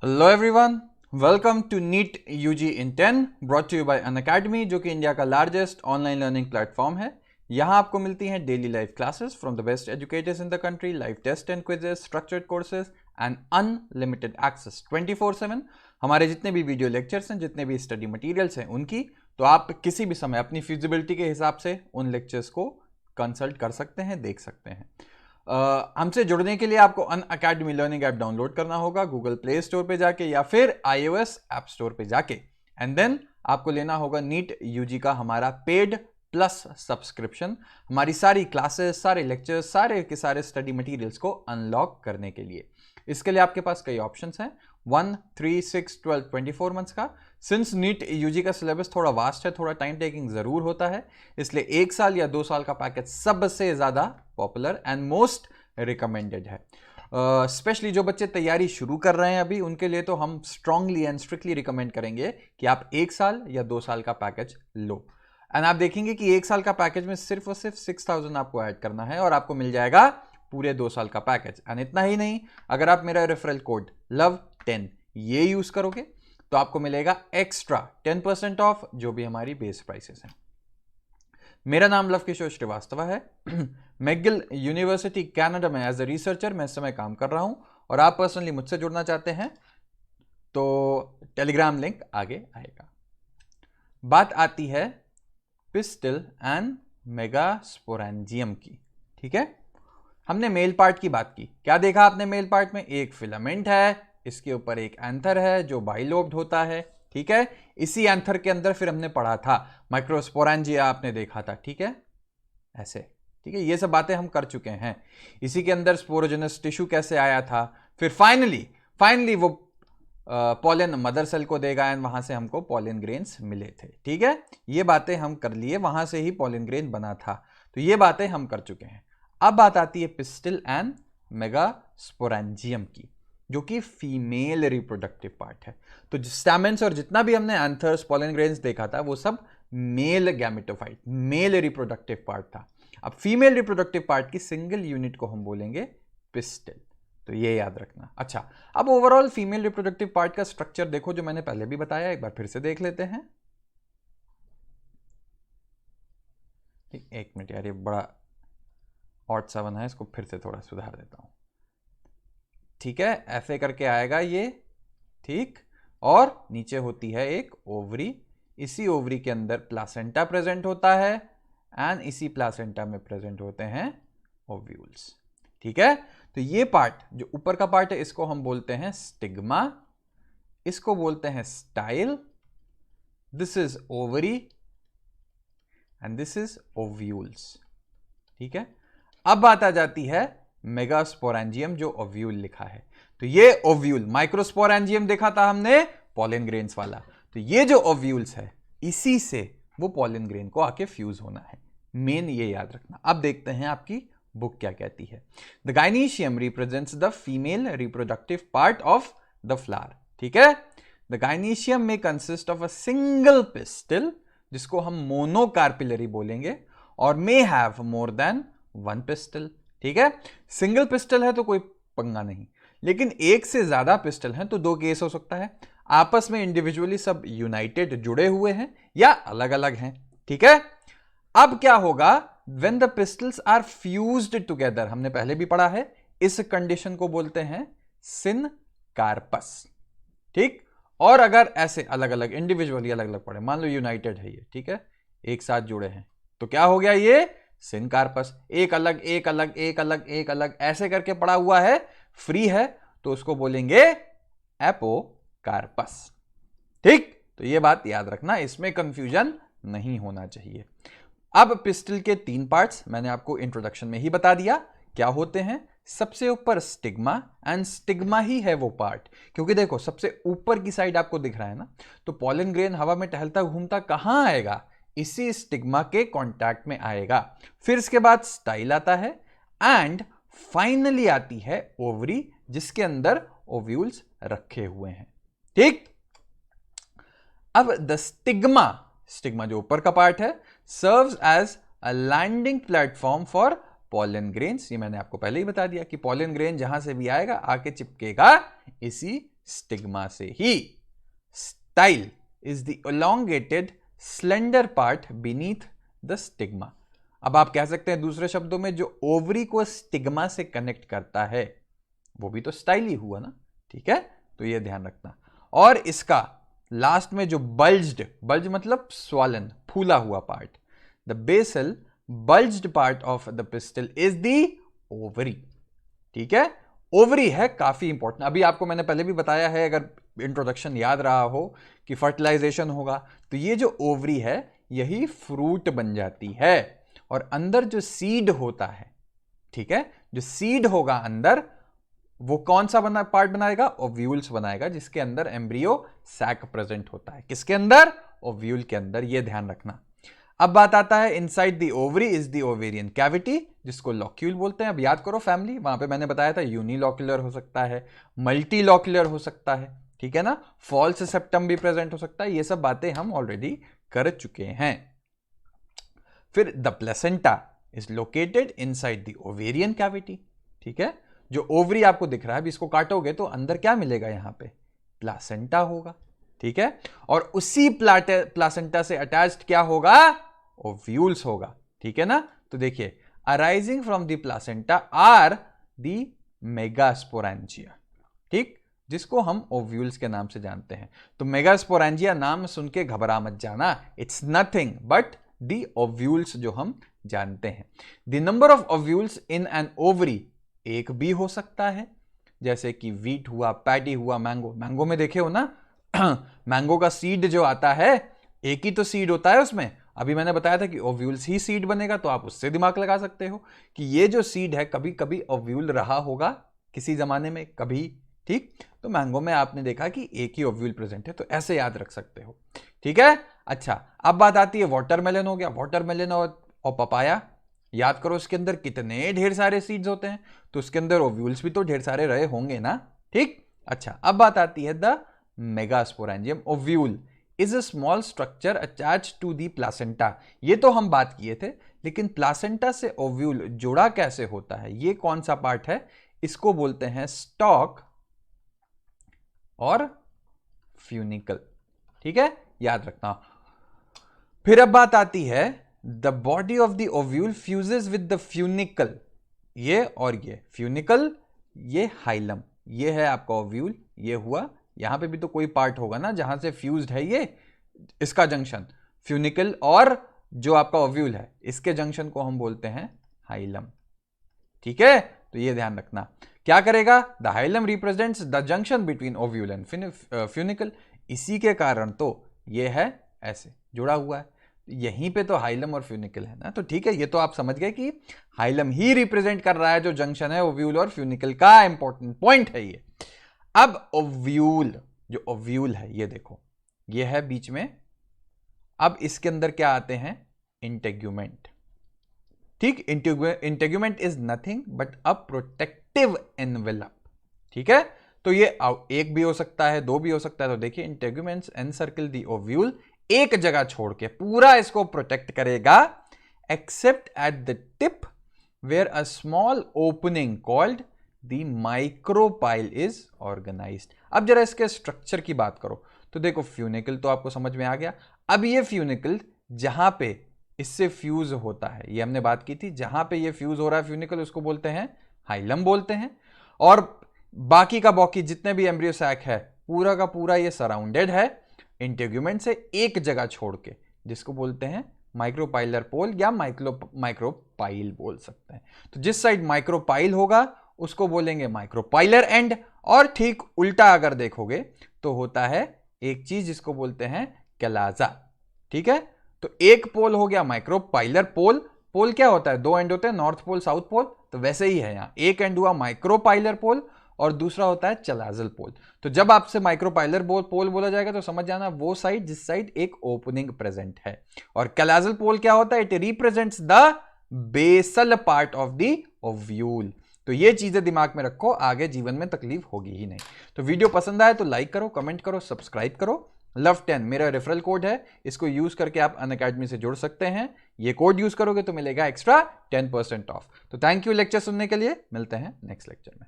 Hello everyone, welcome to NEET UG in 10 brought to you by Unacademy, जो कि India का largest online learning platform है। यहाँ आपको मिलती हैं daily live classes from the best educators in the country, live test and quizzes, structured courses and unlimited access 24/7। हमारे जितने भी वीडियो लेक्चर्स हैं, जितने भी स्टडी मटेरियल्स हैं उनकी, तो आप किसी भी समय अपनी फिजिबिलिटी के हिसाब से उन लेक्चर्स को कंसल्ट कर सकते हैं, देख सकते हैं। हमसे जुड़ने के लिए आपको अनअकैडमी लर्निंग ऐप डाउनलोड करना होगा गूगल प्ले स्टोर पे जाके या फिर iOS ऐप स्टोर पे जाके, एंड देन आपको लेना होगा नीट यूजी का हमारा पेड प्लस सब्सक्रिप्शन, हमारी सारी क्लासेस, सारे लेक्चर्स, सारे के सारे स्टडी मटेरियल्स को अनलॉक करने के लिए। इसके लिए आपके पास कई ऑप्शंस हैं, 1, 3, 6, 12, 24 मंथ्स का। सिंस नीट यूजी का सिलेबस थोड़ा वास्ट है, थोड़ा टाइम टेकिंग जरूर होता है, इसलिए 1 साल या 2 साल का पैकेज सबसे ज्यादा पॉपुलर एंड मोस्ट रिकमेंडेड है। स्पेशली जो बच्चे तैयारी शुरू कर रहे हैं अभी, उनके लिए तो हम स्ट्रांगली एंड स्ट्रिक्टली रिकमेंड करेंगे कि आप 1 साल या 2 साल का पैकेज लो। एंड आप देखेंगे कि 1 साल का पैकेज में सिर्फ और सिर्फ 6000 आपको ऐड करना है और आपको मिल जाएगा पूरे 2 साल का पैकेज। एंड इतना ही नहीं, अगर आप मेरा रेफरल कोड LOVE10 ये यूज करोगे तो आपको मिलेगा एक्स्ट्रा 10% ऑफ जो भी हमारी बेस प्राइसेस हैं। मेरा नाम लव किशोर श्रीवास्तव है। मैकगिल यूनिवर्सिटी कनाडा में एज ए रिसर्चर मैं इस समय काम कर रहा हूं, और आप पर्सनली मुझसे जुड़ना चाहते हैं तो टेलीग्राम लिंक आगे आएगा। बात आती है पिस्टल एंड मेगास्पोरेंजियम की। ठीक है, हमने मेल पार्ट की बात की। क्या देखा आपने मेल पार्ट में? एक फिलामेंट है, इसके ऊपर एक एंथर है जो बाइलोब्ड होता है। ठीक है, इसी एंथर के अंदर फिर हमने पढ़ा था माइक्रोस्पोरेंजिया, आपने देखा था। ठीक है, ऐसे। ठीक है, ये सब बातें हम कर चुके हैं। इसी के अंदर स्पोरोजेनस टिश्यू कैसे आया था, फिर फाइनली वो पॉलन मदर सेल को देगा एंड वहां से हमको पॉलन ग्रेन्स मिले थे। ठीक है, ये बातें हम कर लिए, वहां से ही पॉलन ग्रेन बना था, तो ये बातें हम कर चुके हैं। अब बात आती है पिस्टिल एंड मेगास्पोरेंजियम की, जो कि फीमेल रिप्रोडक्टिव पार्ट है। तो स्टैमेंस और जितना भी हमने एंथर्स, पॉलन ग्रेन्स देखा था, वो सब male gametophyte, male reproductive part था। अब फीमेल रिप्रोडक्टिव पार्ट की सिंगल यूनिट को हम बोलेंगे पिस्टिल, तो ये याद रखना। अच्छा, अब ओवरऑल फीमेल रिप्रोडक्टिव पार्ट का स्ट्रक्चर देखो, जो मैंने पहले भी बताया, एक बार फिर से देख लेते हैं। एक मिनट यार, ये बड़ा ऑड सा बना है, इसको फिर से थोड़ा सुधार देता हूं। ठीक है, ऐसे करके आएगा ये। ठीक, और नीचे होती है एक ओवरी, इसी ओवरी के अंदर प्लासेंटा प्रेजेंट होता है एंड इसी प्लासेंटा में प्रेजेंट होते हैं ओव्यूल्स। ठीक है, तो ये पार्ट जो ऊपर का पार्ट है, इसको हम बोलते हैं स्टिग्मा, इसको बोलते हैं style, this is ovary and this is ovules. ठीक है, अब बात आ जाती है मेगास्पोरेंजियम, जो ओव्यूल लिखा है। तो ये ओव्यूल, माइक्रोस्पोरेंजियम देखा था हमने पॉलन ग्रेन्स वाला, तो ये जो ओव्यूल्स है, इसी से वो पॉलन ग्रेन को आके फ्यूज होना है, मेन ये याद रखना। अब देखते हैं आपकी बुक क्या कहती है। The gynoecium represents the female reproductive part of the flower. ठीक है, द गाइनीशियम में consist of a single pistil, जिसको हम मोनोकार्पिलरी बोलेंगे, और may have more than 1 pistol. ठीक है, सिंगल पिस्टल है तो कोई पंगा नहीं, लेकिन एक से ज्यादा पिस्टल है तो 2 केस हो सकता है, आपस में इंडिविजुअली सब यूनाइटेड जुड़े हुए हैं या अलग अलग हैं। ठीक है, अब क्या होगा when the pistils are fused together, हमने पहले भी पढ़ा है, इस कंडीशन को बोलते हैं सिनकार्पस। ठीक, और अगर ऐसे अलग अलग इंडिविजुअली अलग अलग पढ़े, मान लो यूनाइटेड है ये, ठीक है, एक साथ जुड़े हैं, तो क्या हो गया ये सिनकार्पस। एक अलग एक अलग एक अलग एक अलग ऐसे करके पड़ा हुआ है, फ्री है, तो उसको बोलेंगे एपोकार्पस। ठीक, तो ये बात याद रखना, इसमें कंफ्यूजन नहीं होना चाहिए। अब पिस्टल के 3 पार्ट्स मैंने आपको इंट्रोडक्शन में ही बता दिया क्या होते हैं। सबसे ऊपर स्टिग्मा, एंड स्टिग्मा ही है वो पार्ट, क्योंकि देखो सबसे ऊपर की साइड आपको दिख रहा है ना, तो पॉलन ग्रेन हवा में टहलता घूमता कहां आएगा? इसी स्टिग्मा के कांटेक्ट में आएगा। फिर इसके बाद स्टाइल आता है, एंड फाइनली आती है ओवरी, जिसके अंदर ओव्यूल्स रखे हुए हैं। ठीक, अब द स्टिग्मा जो ऊपर का पार्ट है, serves as a landing platform for pollen grains. ये मैंने आपको पहले ही बता दिया कि पॉलन ग्रेन जहां से भी आएगा आके चिपकेगा इसी स्टिग्मा से ही। Style is the elongated slender part beneath the stigma। अब आप कह सकते हैं दूसरे शब्दों में, जो ओवरी को स्टिग्मा से कनेक्ट करता है वो भी तो स्टाइल ही हुआ ना, ठीक है, तो ये ध्यान रखना। और इसका लास्ट में जो बल्ज मतलब स्वॉलन, फूला हुआ part, the basal bulged part of the pistil is the ovary, ठीक है, ओवरी है, काफी इंपॉर्टेंट। अभी आपको मैंने पहले भी बताया है, अगर इंट्रोडक्शन याद रहा हो, कि फर्टिलाइजेशन होगा तो ये जो ओवरी है यही फ्रूट बन जाती है, और अंदर जो सीड होता है, ठीक है, जो सीड होगा अंदर, वो कौन सा पार्ट बनाएगा? ओव्यूल्स बनाएगा, जिसके अंदर एम्ब्रियो सैक प्रेजेंट होता है। किसके अंदर? ओव्यूल के अंदर, ये ध्यान रखना। अब बात आता है inside the ovary is the ovarian cavity, जिसको लॉक्यूल बोलते हैं। अब याद करो फैमिली, वहां पे मैंने बताया था यूनिलॉक्यूलर हो सकता है, मल्टीलॉक्यूलर हो सकता है, ठीक है ना, फॉल्स सेप्टम भी प्रेजेंट हो सकता है। ये सब बातें हम ऑलरेडी कर चुके हैं। फिर the placenta is located inside the ovarian cavity, ठीक है, जो ओवरी आपको दिख रहा है, अभी इसको काटोगे तो अंदर क्या मिलेगा? यहां पे प्लासेंटा होगा, ठीक है, और उसी प्लासेंटा से अटैच्ड क्या होगा? ओव्यूल्स होगा, ठीक है ना। तो देखिए, arising from the placenta are the megasporangia, ठीक, जिसको हम ओव्यूल्स के नाम से जानते हैं। तो मेगास्पोरेंजिया नाम सुन के घबरा मत जाना, it's nothing but the ovules जो हम जानते हैं। The number of ovules in an ovary एक भी हो सकता है, जैसे कि वीट हुआ, पैडी हुआ, मैंगो में देखे हो ना, मैंगो का सीड जो आता है, एक ही तो सीड होता है उसमें। अभी मैंने बताया था कि ओव्यूल्स ही सीड बनेगा, तो आप उससे दिमाग लगा सकते हो कि ये जो सीड है कभी कभी ओव्यूल रहा होगा किसी जमाने में, कभी, ठीक। तो मैंगो में आपने देखा कि एक ही ओव्यूल प्रेजेंट है, तो ऐसे याद रख सकते हो, ठीक है। अच्छा, अब बात आती है वाटरमेलन हो गया। वाटरमेलन और पपाया, याद करो उसके अंदर कितने ढेर सारे सीड्स होते हैं, तो उसके अंदर ओव्यूल्स भी तो ढेर सारे रहे होंगे ना, ठीक। अच्छा, अब बात आती है the megasporangium. Ovule is a small structure attached to the placenta. ये तो हम बात किए थे, लेकिन प्लासेंटा से ओव्यूल जुड़ा कैसे होता है? ये कौन सा पार्ट है? इसको बोलते हैं स्टॉक और फ्यूनिकल, ठीक है, याद रखना। फिर अब बात आती है the body of the ovule fuses with the funicle. ये और ये फ्यूनिकल, ये हाइलम, ये है आपका ओव्यूल, ये हुआ। यहां पे भी तो कोई पार्ट होगा ना जहां से फ्यूज्ड है ये, इसका जंक्शन फ्यूनिकल, और जो आपका ओव्यूल है इसके जंक्शन को हम बोलते हैं हाइलम, ठीक है। तो ये ध्यान रखना, क्या करेगा? The hilum represents the junction between ovule and funicle. इसी के कारण तो ये है ऐसे जुड़ा हुआ है, यहीं पे तो हाइलम और फ्यूनिकल है ना, तो ठीक है, ये तो आप समझ गए कि हाइलम ही रिप्रेजेंट कर रहा है जो जंक्शन है ओव्यूल और फ्यूनिकल का। इंपॉर्टेंट पॉइंट है ये। अब ओव्यूल, जो ओव्यूल है ये देखो, ये है बीच में। अब इसके अंदर क्या आते हैं? इंटेग्यूमेंट, ठीक। Integument is nothing but a protective envelope, ठीक है। तो ये एक भी हो सकता है, दो भी हो सकता है। तो देखिए, इंटेग्यूमेंट्स एनसर्कल द ओव्यूल, एक जगह छोड़ के पूरा इसको प्रोटेक्ट करेगा, except at the tip where a small opening called the micropyle is organised. अब जरा इसके स्ट्रक्चर की बात करो तो देखो, फ्यूनिकल तो आपको समझ में आ गया। अब ये फ्यूनिकल जहां पे इससे फ्यूज होता है, ये हमने बात की थी, जहां पे ये फ्यूज हो रहा है फ्यूनिकल, उसको बोलते हैं हाइलम बोलते हैं। और बाकी का बाकी जितने भी एम्ब्रियो सैक है, पूरा का पूरा ये सराउंडेड है इंटेग्यूमेंट से एक जगह छोड़ के, जिसको बोलते हैं माइक्रोपाइलर पोल या माइक्रोपाइल बोल सकते हैं। तो जिस साइड माइक्रोपाइल होगा उसको बोलेंगे माइक्रोपाइलर एंड, और ठीक उल्टा अगर देखोगे तो होता है एक चीज जिसको बोलते हैं कैलाजा, ठीक है। तो एक पोल हो गया माइक्रोपाइलर पोल। पोल क्या होता है? दो एंड होते हैं, नॉर्थ पोल साउथ पोल, तो वैसे ही है यहां, एक एंड हुआ माइक्रोपाइलर पोल और दूसरा होता है चलाजल पोल। तो जब आपसे माइक्रोपाइलर पोल बोला जाएगा तो समझ जाना वो साइड जिस साइड एक ओपनिंग प्रेजेंट है। और कैलाजल पोल क्या होता है? It represents the basal part of the ovule. तो ये चीजें दिमाग में रखो, आगे जीवन में तकलीफ होगी ही नहीं। तो वीडियो पसंद आए तो लाइक करो, कमेंट करो, सब्सक्राइब करो। Love10 मेरा रेफरल कोड है, इसको यूज करके आप अनअकैडमी से जुड़ सकते हैं। ये कोड यूज करोगे तो मिलेगा एक्स्ट्रा 10% ऑफ। तो थैंक यू लेक्चर सुनने के लिए, मिलते हैं नेक्स्ट लेक्चर में।